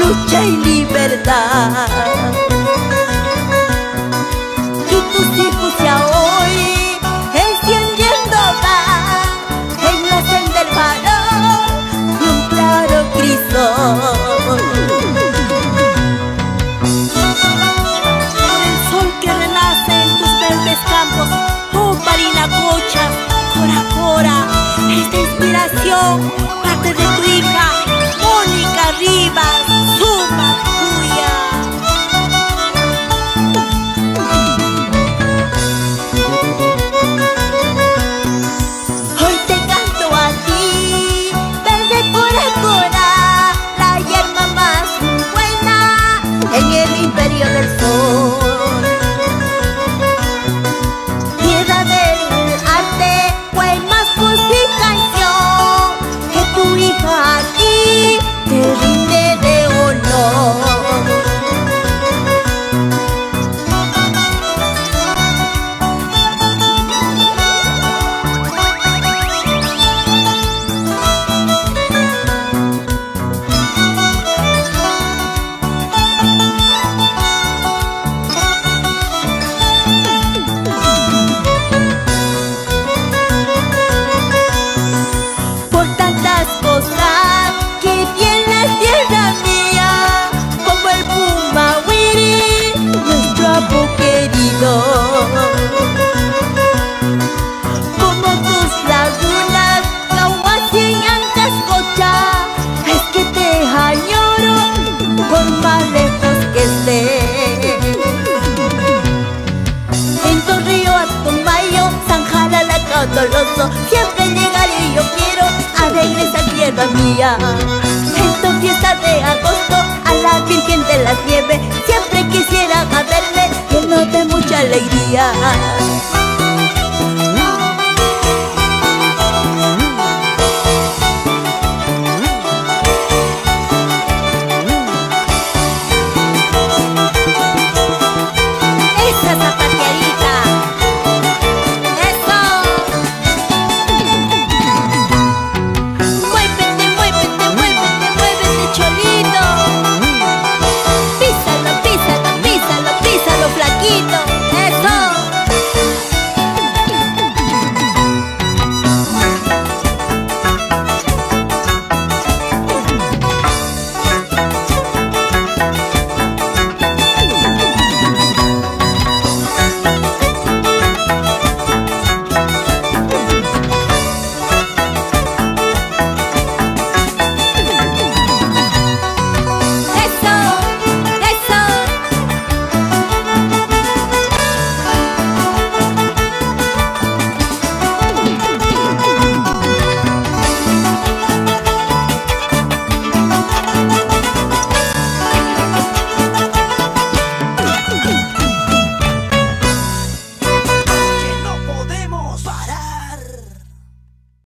lucha y libertad. Y tus hijos ya hoy encendiendo van en la senda del varón y un claro crisol. Por el sol que renace en tus verdes campos, oh Parinacocha, Cora Cora, esta inspiración parte de tu hija Mónica Rivas, Suma Cuya. Hoy te canto a ti, verde Cora Cora, la yerba más buena en el imperio del sol. Tierra del arte, pues más música y canción, que tu hija aquí te rinde de honor. Por tantas cosas que tiene tierra mía, como el Pumawiri, nuestro abu querido, como tus lagunas, Cahuasi y Ancascocha, es que te añoro por más lejos que esté. En Torrio, Atumayo, San Jaralaca, Doloroso, siempre llegaré, yo quiero a regresar tierra mía. En tu fiesta de agosto, a la Virgen de las Nieves, siempre quisiera verme lleno de mucha alegría.